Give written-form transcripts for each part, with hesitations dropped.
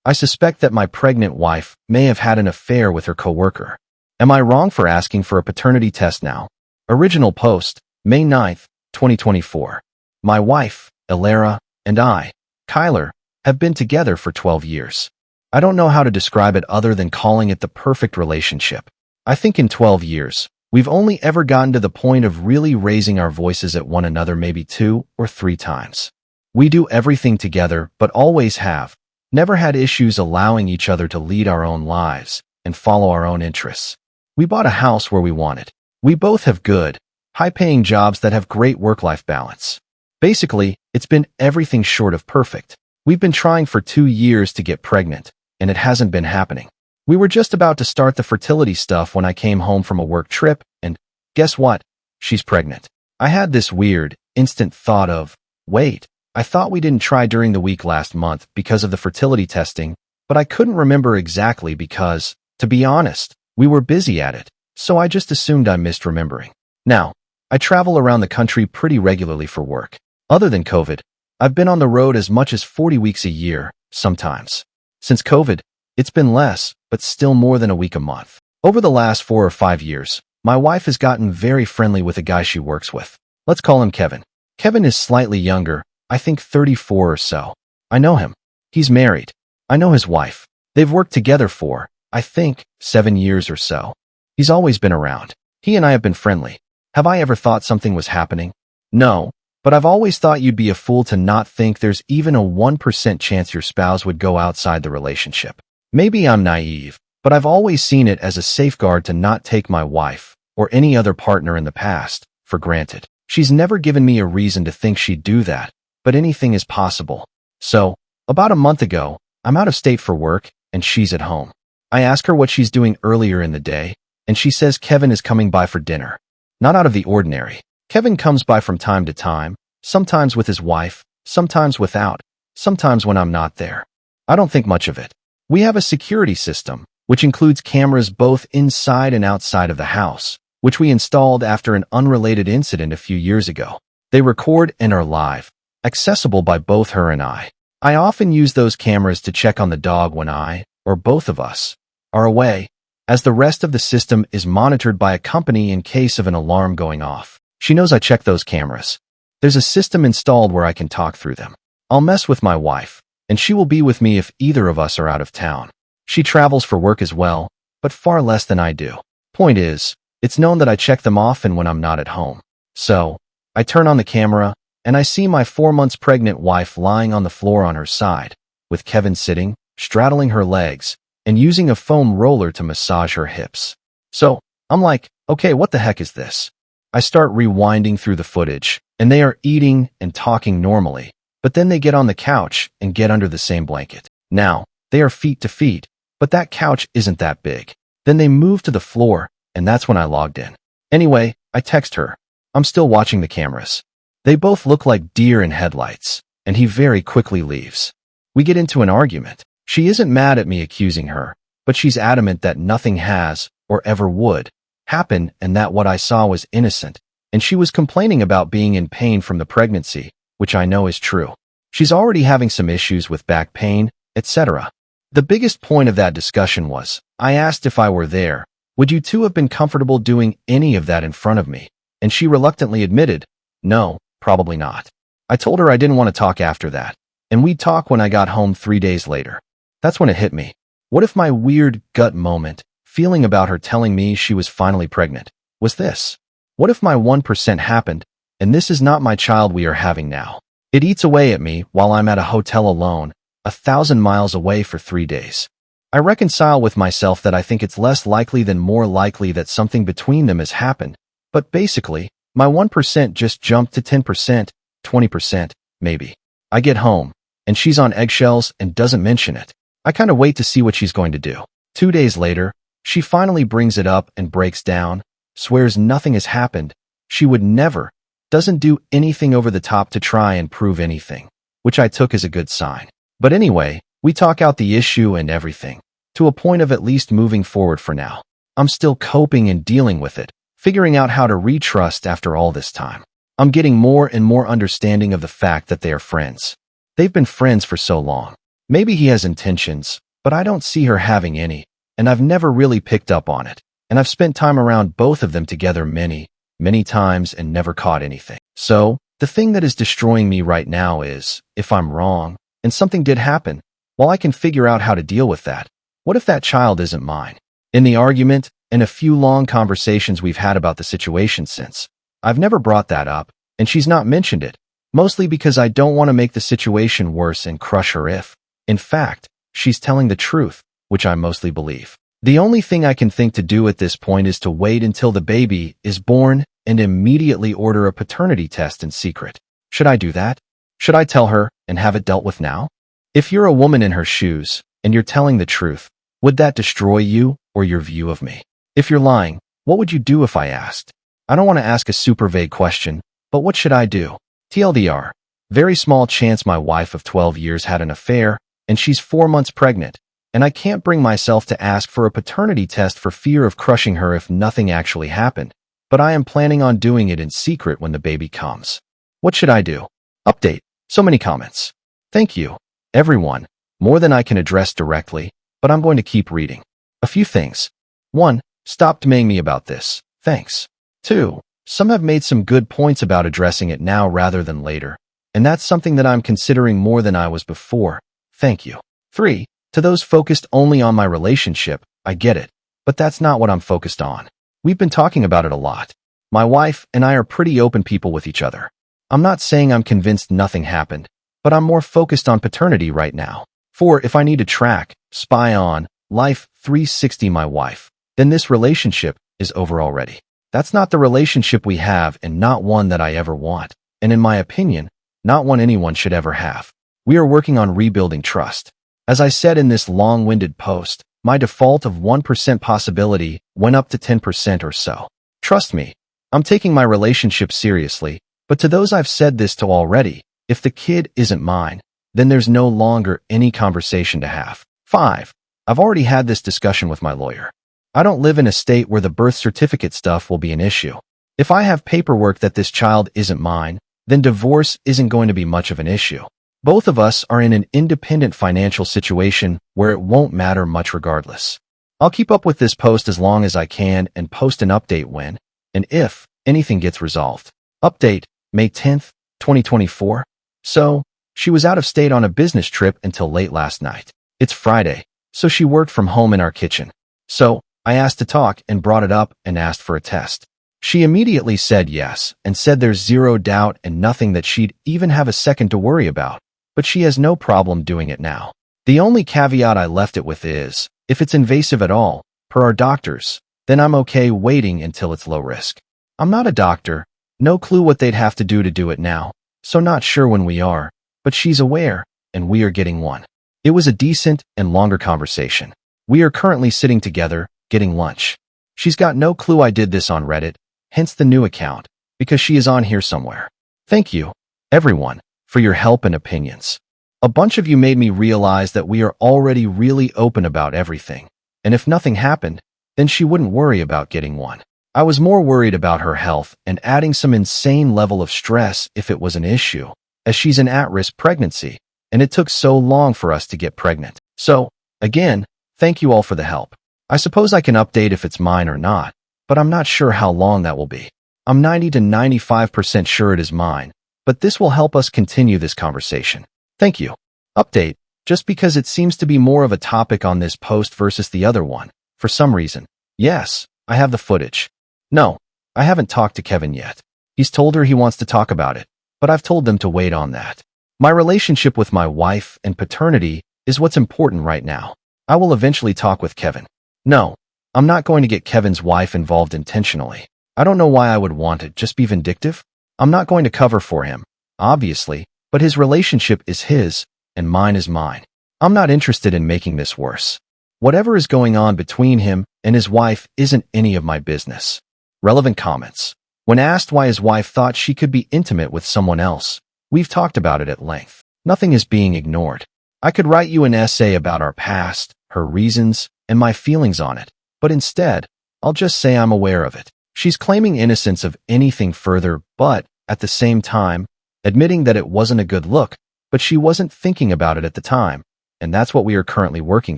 I suspect that my pregnant wife may have had an affair with her coworker. Am I wrong for asking for a paternity test now? Original post, May 9th, 2024. My wife, Elara, and I, Kyler, have been together for 12 years. I don't know how to describe it other than calling it the perfect relationship. I think in 12 years, we've only ever gotten to the point of really raising our voices at one another maybe 2 or 3 times. We do everything together, but always have. Never had issues allowing each other to lead our own lives and follow our own interests. We bought a house where we wanted. We both have good, high-paying jobs that have great work-life balance. Basically, it's been everything short of perfect. We've been trying for 2 years to get pregnant, and it hasn't been happening. We were just about to start the fertility stuff when I came home from a work trip, and guess what? She's pregnant. I had this weird, instant thought of, wait, I thought we didn't try during the week last month because of the fertility testing, but I couldn't remember exactly because, to be honest, we were busy at it, so I just assumed I missed remembering. Now, I travel around the country pretty regularly for work. Other than COVID, I've been on the road as much as 40 weeks a year, sometimes. Since COVID, it's been less, but still more than a week a month. Over the last 4 or 5 years, my wife has gotten very friendly with a guy she works with. Let's call him Kevin. Kevin is slightly younger, I think 34 or so. I know him. He's married. I know his wife. They've worked together for, I think, 7 years or so. He's always been around. He and I have been friendly. Have I ever thought something was happening? No, but I've always thought you'd be a fool to not think there's even a 1% chance your spouse would go outside the relationship. Maybe I'm naive, but I've always seen it as a safeguard to not take my wife, or any other partner in the past, for granted. She's never given me a reason to think she'd do that, but anything is possible. So, about a month ago, I'm out of state for work, and she's at home. I ask her what she's doing earlier in the day, and she says Kevin is coming by for dinner. Not out of the ordinary. Kevin comes by from time to time, sometimes with his wife, sometimes without, sometimes when I'm not there. I don't think much of it. We have a security system, which includes cameras both inside and outside of the house, which we installed after an unrelated incident a few years ago. They record and are live, accessible by both her and I. I often use those cameras to check on the dog when I, or both of us, are away, as the rest of the system is monitored by a company in case of an alarm going off. She knows I check those cameras. There's a system installed where I can talk through them. I'll mess with my wife, and she will be with me if either of us are out of town. She travels for work as well, but far less than I do. Point is, it's known that I check them often when I'm not at home. So, I turn on the camera, and I see my 4 months pregnant wife lying on the floor on her side, with Kevin sitting, straddling her legs, and using a foam roller to massage her hips. So, I'm like, okay, what the heck is this? I start rewinding through the footage, and they are eating and talking normally, but then they get on the couch and get under the same blanket. Now, they are feet to feet, but that couch isn't that big. Then they move to the floor, and that's when I logged in. Anyway, I text her. I'm still watching the cameras. They both look like deer in headlights, and he very quickly leaves. We get into an argument. She isn't mad at me accusing her, but she's adamant that nothing has, or ever would, happen and that what I saw was innocent, and she was complaining about being in pain from the pregnancy, which I know is true. She's already having some issues with back pain, etc. The biggest point of that discussion was, I asked if I were there, would you two have been comfortable doing any of that in front of me? And she reluctantly admitted, no, probably not. I told her I didn't want to talk after that, and we'd talk when I got home 3 days later. That's when it hit me. What if my weird gut moment, feeling about her telling me she was finally pregnant, was this? What if my 1% happened, and this is not my child we are having now? It eats away at me while I'm at a hotel alone, 1,000 miles away for 3 days. I reconcile with myself that I think it's less likely than more likely that something between them has happened, but basically, my 1% just jumped to 10%, 20%, maybe. I get home, and she's on eggshells and doesn't mention it. I kind of wait to see what she's going to do. 2 days later, she finally brings it up and breaks down, swears nothing has happened, she would never, doesn't do anything over the top to try and prove anything, which I took as a good sign. But anyway, we talk out the issue and everything, to a point of at least moving forward for now. I'm still coping and dealing with it, figuring out how to retrust after all this time. I'm getting more and more understanding of the fact that they are friends. They've been friends for so long. Maybe he has intentions, but I don't see her having any, and I've never really picked up on it. And I've spent time around both of them together many, many times and never caught anything. So, the thing that is destroying me right now is, if I'm wrong, and something did happen, well, I can figure out how to deal with that. What if that child isn't mine? In the argument, and a few long conversations we've had about the situation since, I've never brought that up, and she's not mentioned it, mostly because I don't want to make the situation worse and crush her if, in fact, she's telling the truth, which I mostly believe. The only thing I can think to do at this point is to wait until the baby is born and immediately order a paternity test in secret. Should I do that? Should I tell her and have it dealt with now? If you're a woman in her shoes and you're telling the truth, would that destroy you or your view of me? If you're lying, what would you do if I asked? I don't want to ask a super vague question, but what should I do? TLDR, very small chance my wife of 12 years had an affair, and she's 4 months pregnant, and I can't bring myself to ask for a paternity test for fear of crushing her if nothing actually happened, but I am planning on doing it in secret when the baby comes. What should I do? Update. So many comments. Thank you, everyone. More than I can address directly, but I'm going to keep reading. A few things. 1. Stop demaying me about this. Thanks. 2. Some have made some good points about addressing it now rather than later, and that's something that I'm considering more than I was before. Thank you. 3. To those focused only on my relationship, I get it, but that's not what I'm focused on. We've been talking about it a lot. My wife and I are pretty open people with each other. I'm not saying I'm convinced nothing happened, but I'm more focused on paternity right now. 4. If I need to track, spy on, life 360 my wife, then this relationship is over already. That's not the relationship we have and not one that I ever want, and in my opinion, not one anyone should ever have. We are working on rebuilding trust. As I said in this long-winded post, my default of 1% possibility went up to 10% or so. Trust me, I'm taking my relationship seriously, but to those I've said this to already, if the kid isn't mine, then there's no longer any conversation to have. 5. I've already had this discussion with my lawyer. I don't live in a state where the birth certificate stuff will be an issue. If I have paperwork that this child isn't mine, then divorce isn't going to be much of an issue. Both of us are in an independent financial situation where it won't matter much regardless. I'll keep up with this post as long as I can and post an update when, and if, anything gets resolved. Update, May 10th, 2024. So, she was out of state on a business trip until late last night. It's Friday, so she worked from home in our kitchen. So, I asked to talk and brought it up and asked for a test. She immediately said yes and said there's zero doubt and nothing that she'd even have a second to worry about. But she has no problem doing it now. The only caveat I left it with is, if it's invasive at all, per our doctors, then I'm okay waiting until it's low risk. I'm not a doctor, no clue what they'd have to do it now, so not sure when we are, but she's aware, and we are getting one. It was a decent and longer conversation. We are currently sitting together, getting lunch. She's got no clue I did this on Reddit, hence the new account, because she is on here somewhere. Thank you, everyone, for your help and opinions. A bunch of you made me realize that we are already really open about everything, and if nothing happened, then she wouldn't worry about getting one. I was more worried about her health and adding some insane level of stress if it was an issue, as she's an at-risk pregnancy, and it took so long for us to get pregnant. So, again, thank you all for the help. I suppose I can update if it's mine or not, but I'm not sure how long that will be. I'm 90 to 95% sure it is mine, but this will help us continue this conversation. Thank you. Update, just because it seems to be more of a topic on this post versus the other one, for some reason. Yes, I have the footage. No, I haven't talked to Kevin yet. He's told her he wants to talk about it, but I've told them to wait on that. My relationship with my wife and paternity is what's important right now. I will eventually talk with Kevin. No, I'm not going to get Kevin's wife involved intentionally. I don't know why I would want it, just be vindictive. I'm not going to cover for him, obviously, but his relationship is his, and mine is mine. I'm not interested in making this worse. Whatever is going on between him and his wife isn't any of my business. Relevant comments. When asked why his wife thought she could be intimate with someone else, we've talked about it at length. Nothing is being ignored. I could write you an essay about our past, her reasons, and my feelings on it, but instead, I'll just say I'm aware of it. She's claiming innocence of anything further, but, at the same time, admitting that it wasn't a good look, but she wasn't thinking about it at the time. and that's what we are currently working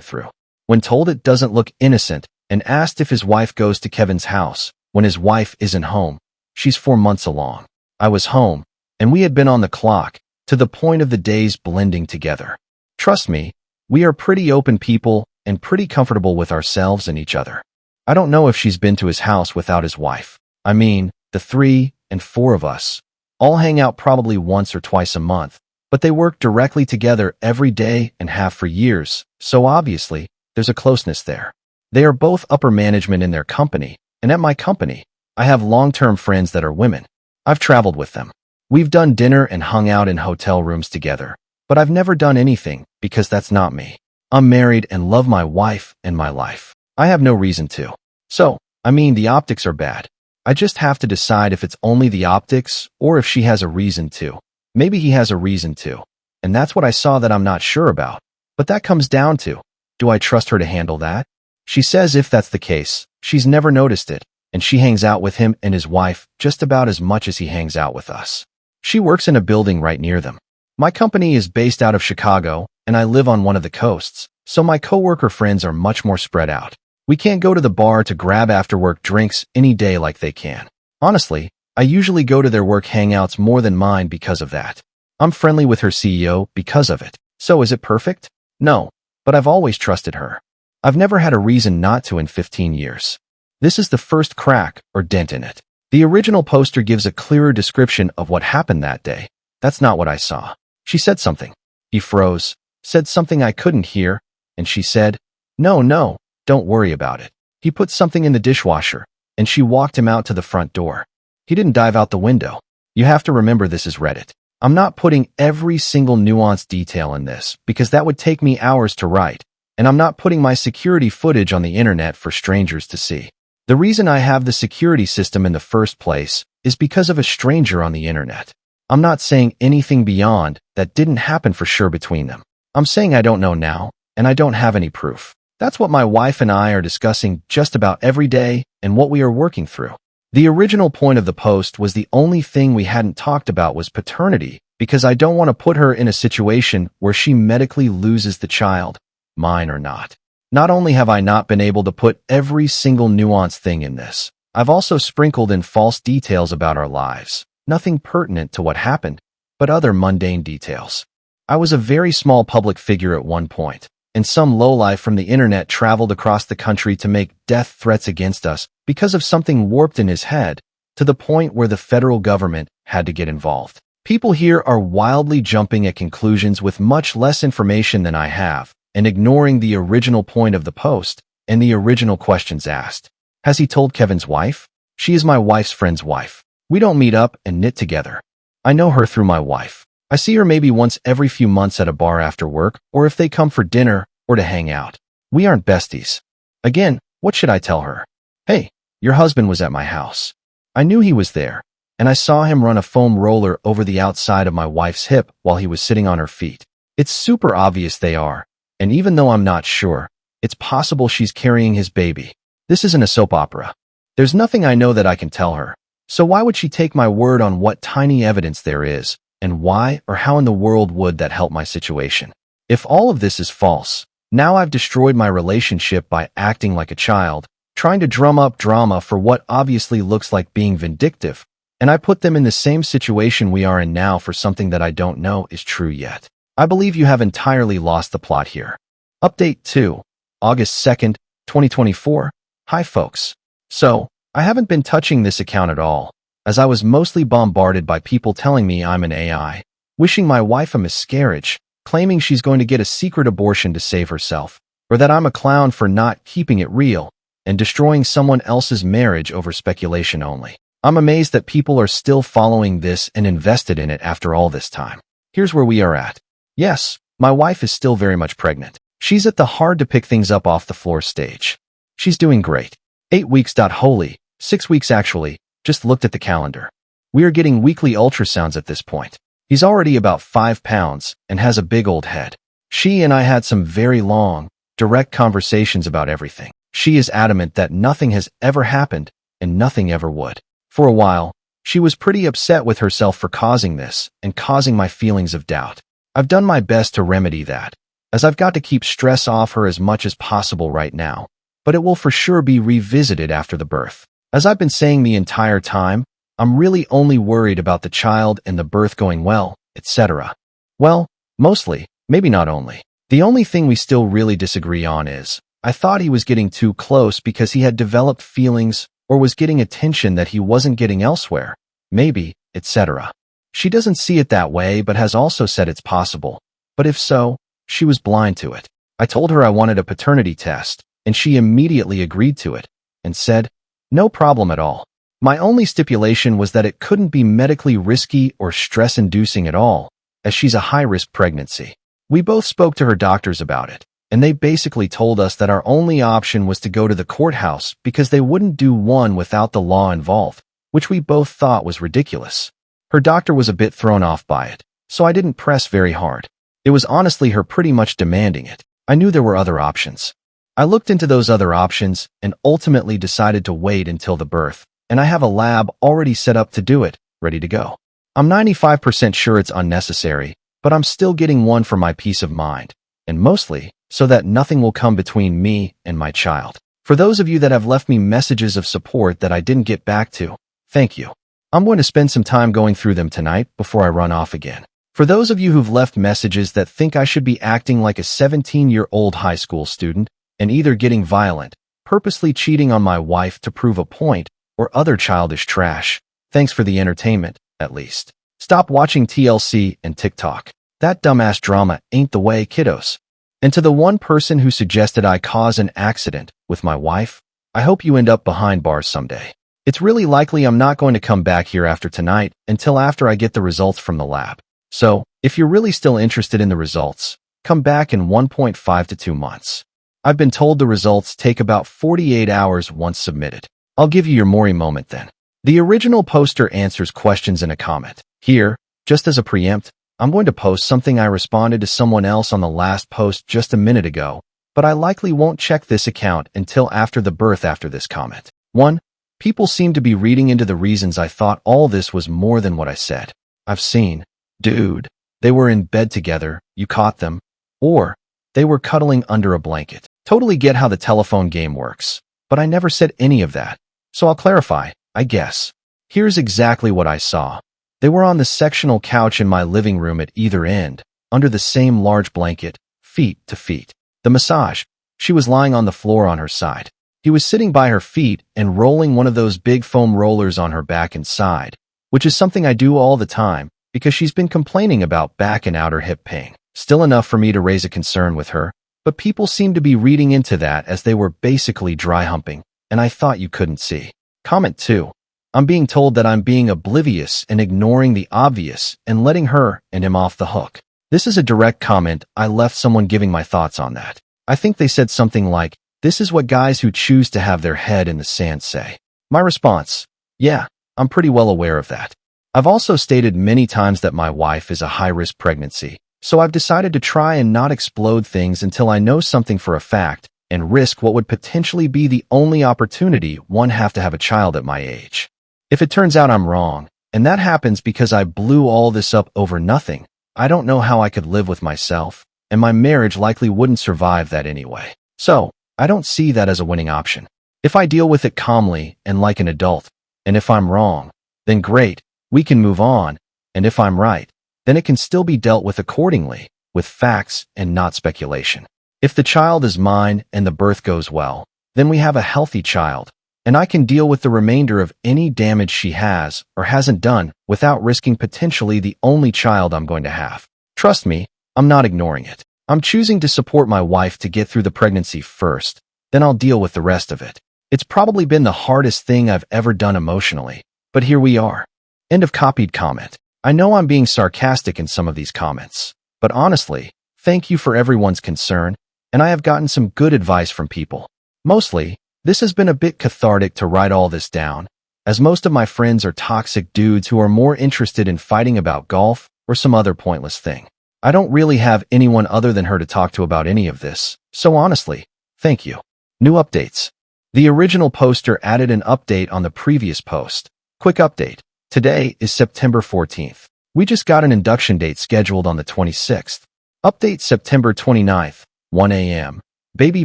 through. When told it doesn't look innocent and asked if his wife goes to Kevin's house when his wife isn't home, she's 4 months along. I was home, and we had been on the clock, to the point of the days blending together. Trust me, we are pretty open people and pretty comfortable with ourselves and each other. I don't know if she's been to his house without his wife. I mean, the 3 and 4 of us all hang out probably once or twice a month, but they work directly together every day and have for years, so obviously, there's a closeness there. They are both upper management in their company, and at my company, I have long-term friends that are women. I've traveled with them. We've done dinner and hung out in hotel rooms together, but I've never done anything because that's not me. I'm married and love my wife and my life. I have no reason to. So, I mean, the optics are bad. I just have to decide if it's only the optics or if she has a reason to. Maybe he has a reason to. And that's what I saw that I'm not sure about. But that comes down to, do I trust her to handle that? She says if that's the case, she's never noticed it, and she hangs out with him and his wife just about as much as he hangs out with us. She works in a building right near them. My company is based out of Chicago, and I live on one of the coasts, so my coworker friends are much more spread out. We can't go to the bar to grab after-work drinks any day like they can. Honestly, I usually go to their work hangouts more than mine because of that. I'm friendly with her CEO because of it. So is it perfect? No, but I've always trusted her. I've never had a reason not to in 15 years. This is the first crack or dent in it. The original poster gives a clearer description of what happened that day. That's not what I saw. She said something. He froze, said something I couldn't hear, and she said, No, don't worry about it. He put something in the dishwasher, and she walked him out to the front door. He didn't dive out the window. You have to remember this is Reddit. I'm not putting every single nuanced detail in this because that would take me hours to write, and I'm not putting my security footage on the internet for strangers to see. The reason I have the security system in the first place is because of a stranger on the internet. I'm not saying anything beyond that didn't happen for sure between them. I'm saying I don't know now, and I don't have any proof. That's what my wife and I are discussing just about every day and what we are working through. The original point of the post was the only thing we hadn't talked about was paternity, because I don't want to put her in a situation where she medically loses the child, mine or not. Not only have I not been able to put every single nuanced thing in this, I've also sprinkled in false details about our lives. Nothing pertinent to what happened, but other mundane details. I was a very small public figure at one point, and some lowlife from the internet traveled across the country to make death threats against us because of something warped in his head, to the point where the federal government had to get involved. People here are wildly jumping at conclusions with much less information than I have, and ignoring the original point of the post and the original questions asked. Has he told Kevin's wife? She is my wife's friend's wife. We don't meet up and knit together. I know her through my wife. I see her maybe once every few months at a bar after work, or if they come for dinner or to hang out. We aren't besties. Again, what should I tell her? Hey, your husband was at my house. I knew he was there, and I saw him run a foam roller over the outside of my wife's hip while he was sitting on her feet. It's super obvious they are, and even though I'm not sure, it's possible she's carrying his baby. This isn't a soap opera. There's nothing I know that I can tell her. So why would she take my word on what tiny evidence there is, and why or how in the world would that help my situation? If all of this is false, now I've destroyed my relationship by acting like a child, trying to drum up drama for what obviously looks like being vindictive, and I put them in the same situation we are in now for something that I don't know is true yet. I believe you have entirely lost the plot here. Update 2, August 2nd, 2024. Hi folks. So, I haven't been touching this account at all, as I was mostly bombarded by people telling me I'm an AI, wishing my wife a miscarriage, claiming she's going to get a secret abortion to save herself, or that I'm a clown for not keeping it real, and destroying someone else's marriage over speculation only. I'm amazed that people are still following this and invested in it after all this time. Here's where we are at. Yes, my wife is still very much pregnant. She's at the hard to pick things up off the floor stage. She's doing great. 8 weeks. Holy, 6 weeks actually, just looked at the calendar. We are getting weekly ultrasounds at this point. He's already about 5 pounds and has a big old head. She and I had some very long, direct conversations about everything. She is adamant that nothing has ever happened and nothing ever would. For a while, she was pretty upset with herself for causing this and causing my feelings of doubt. I've done my best to remedy that, as I've got to keep stress off her as much as possible right now, but it will for sure be revisited after the birth. As I've been saying the entire time, I'm really only worried about the child and the birth going well, etc. Well, mostly, maybe not only. The only thing we still really disagree on is, I thought he was getting too close because he had developed feelings or was getting attention that he wasn't getting elsewhere, maybe, etc. She doesn't see it that way but has also said it's possible. But if so, she was blind to it. I told her I wanted a paternity test, and she immediately agreed to it and said, no problem at all. My only stipulation was that it couldn't be medically risky or stress-inducing at all, as she's a high-risk pregnancy. We both spoke to her doctors about it, and they basically told us that our only option was to go to the courthouse because they wouldn't do one without the law involved, which we both thought was ridiculous. Her doctor was a bit thrown off by it, so I didn't press very hard. It was honestly her pretty much demanding it. I knew there were other options. I looked into those other options and ultimately decided to wait until the birth, and I have a lab already set up to do it, ready to go. I'm 95% sure it's unnecessary, but I'm still getting one for my peace of mind, and mostly so that nothing will come between me and my child. For those of you that have left me messages of support that I didn't get back to, thank you. I'm going to spend some time going through them tonight before I run off again. For those of you who've left messages that think I should be acting like a 17-year-old high school student and either getting violent, purposely cheating on my wife to prove a point, or other childish trash, thanks for the entertainment, at least. Stop watching TLC and TikTok. That dumbass drama ain't the way, kiddos. And to the one person who suggested I cause an accident with my wife, I hope you end up behind bars someday. It's really likely I'm not going to come back here after tonight until after I get the results from the lab. So, if you're really still interested in the results, come back in 1.5 to 2 months. I've been told the results take about 48 hours once submitted. I'll give you your Maury moment then. The original poster answers questions in a comment. Here, just as a preempt, I'm going to post something I responded to someone else on the last post just a minute ago, but I likely won't check this account until after the birth after this comment. 1. People seem to be reading into the reasons I thought all this was more than what I said. I've seen, dude, they were in bed together, you caught them, or they were cuddling under a blanket. Totally get how the telephone game works, but I never said any of that. So I'll clarify, I guess. Here's exactly what I saw. They were on the sectional couch in my living room at either end, under the same large blanket, feet to feet. The massage, she was lying on the floor on her side. He was sitting by her feet and rolling one of those big foam rollers on her back and side, which is something I do all the time because she's been complaining about back and outer hip pain. Still enough for me to raise a concern with her, but people seem to be reading into that as they were basically dry humping, and I thought you couldn't see. Comment 2. I'm being told that I'm being oblivious and ignoring the obvious and letting her and him off the hook. This is a direct comment I left someone giving my thoughts on that. I think they said something like, this is what guys who choose to have their head in the sand say. My response, yeah, I'm pretty well aware of that. I've also stated many times that my wife is a high-risk pregnancy, so I've decided to try and not explode things until I know something for a fact and risk what would potentially be the only opportunity one have to have a child at my age. If it turns out I'm wrong, and that happens because I blew all this up over nothing, I don't know how I could live with myself, and my marriage likely wouldn't survive that anyway. So, I don't see that as a winning option. If I deal with it calmly and like an adult, and if I'm wrong, then great, we can move on, and if I'm right, then it can still be dealt with accordingly, with facts and not speculation. If the child is mine and the birth goes well, then we have a healthy child, and I can deal with the remainder of any damage she has or hasn't done without risking potentially the only child I'm going to have. Trust me, I'm not ignoring it. I'm choosing to support my wife to get through the pregnancy first, then I'll deal with the rest of it. It's probably been the hardest thing I've ever done emotionally, but here we are. End of copied comment. I know I'm being sarcastic in some of these comments, but honestly, thank you for everyone's concern, and I have gotten some good advice from people. Mostly, this has been a bit cathartic to write all this down, as most of my friends are toxic dudes who are more interested in fighting about golf or some other pointless thing. I don't really have anyone other than her to talk to about any of this, so honestly, thank you. New updates. The original poster added an update on the previous post. Quick update. Today is September 14th. We just got an induction date scheduled on the 26th. Update September 29th, 1 a.m. Baby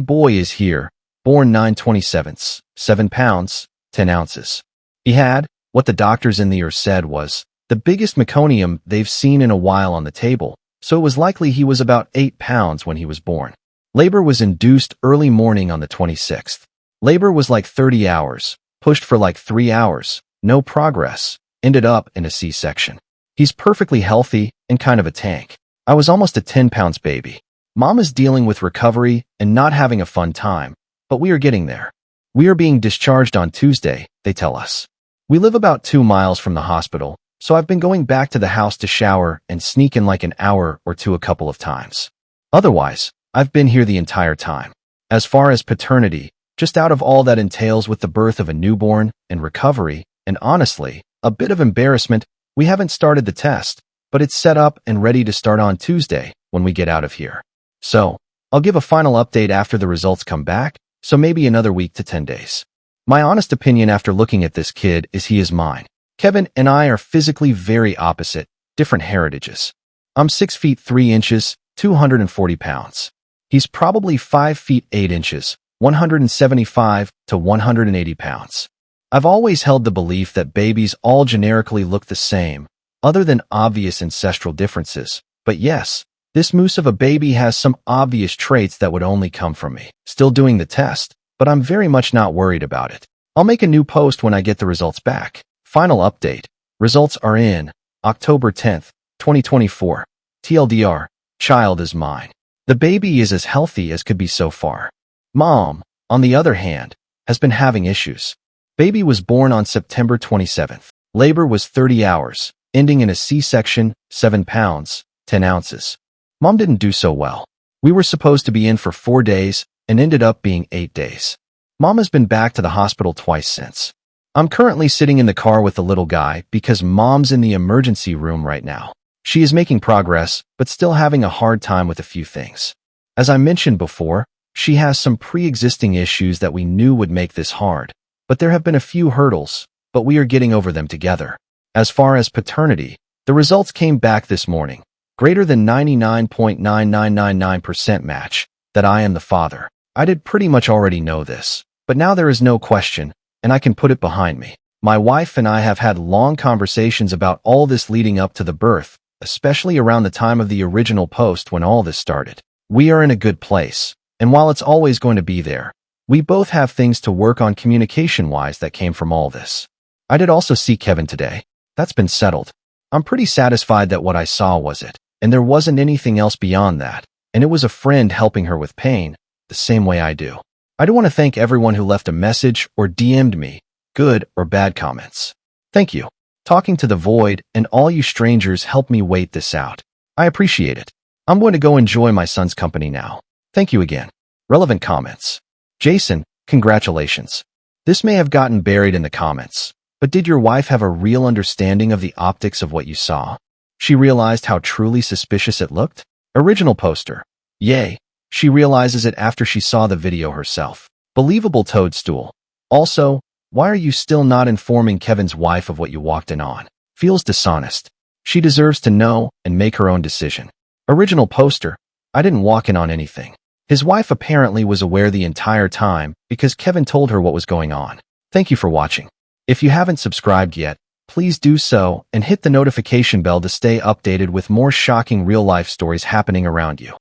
boy is here, born 9/27, 7 pounds, 10 ounces. He had, what the doctors in the ER said was, the biggest meconium they've seen in a while on the table, so it was likely he was about 8 pounds when he was born. Labor was induced early morning on the 26th. Labor was like 30 hours, pushed for like 3 hours, no progress, ended up in a C-section. He's perfectly healthy and kind of a tank. I was almost a 10 pounds baby. Mom is dealing with recovery and not having a fun time, but we are getting there. We are being discharged on Tuesday, they tell us. We live about 2 miles from the hospital, so I've been going back to the house to shower and sneak in like an hour or two a couple of times. Otherwise, I've been here the entire time. As far as paternity, just out of all that entails with the birth of a newborn and recovery, and honestly, a bit of embarrassment, we haven't started the test, but it's set up and ready to start on Tuesday when we get out of here. So, I'll give a final update after the results come back, so maybe another week to 10 days. My honest opinion after looking at this kid is he is mine. Kevin and I are physically very opposite, different heritages. I'm 6 feet 3 inches, 240 pounds. He's probably 5 feet 8 inches, 175 to 180 pounds. I've always held the belief that babies all generically look the same, other than obvious ancestral differences. But yes, this moose of a baby has some obvious traits that would only come from me. Still doing the test, but I'm very much not worried about it. I'll make a new post when I get the results back. Final update. Results are in. October 10th, 2024. TLDR. Child is mine. The baby is as healthy as could be so far. Mom, on the other hand, has been having issues. Baby was born on September 27th. Labor was 30 hours, ending in a C-section, 7 pounds, 10 ounces. Mom didn't do so well. We were supposed to be in for 4 days and ended up being 8 days. Mom has been back to the hospital twice since. I'm currently sitting in the car with the little guy because Mom's in the emergency room right now. She is making progress, but still having a hard time with a few things. As I mentioned before, she has some pre-existing issues that we knew would make this hard, but there have been a few hurdles, but we are getting over them together. As far as paternity, the results came back this morning, greater than 99.9999% match, that I am the father. I did pretty much already know this, but now there is no question, and I can put it behind me. My wife and I have had long conversations about all this leading up to the birth, especially around the time of the original post when all this started. We are in a good place, and while it's always going to be there, we both have things to work on communication-wise that came from all this. I did also see Kevin today. That's been settled. I'm pretty satisfied that what I saw was it, and there wasn't anything else beyond that, and it was a friend helping her with pain, the same way I do. I do want to thank everyone who left a message or DM'd me, good or bad comments. Thank you. Talking to the void and all you strangers helped me wait this out. I appreciate it. I'm going to go enjoy my son's company now. Thank you again. Relevant comments. Jason, congratulations. This may have gotten buried in the comments, but did your wife have a real understanding of the optics of what you saw? She realized how truly suspicious it looked? Original poster. Yay. She realizes it after she saw the video herself. Believable toadstool. Also, why are you still not informing Kevin's wife of what you walked in on? Feels dishonest. She deserves to know and make her own decision. Original poster. I didn't walk in on anything. His wife apparently was aware the entire time because Kevin told her what was going on. Thank you for watching. If you haven't subscribed yet, please do so and hit the notification bell to stay updated with more shocking real-life stories happening around you.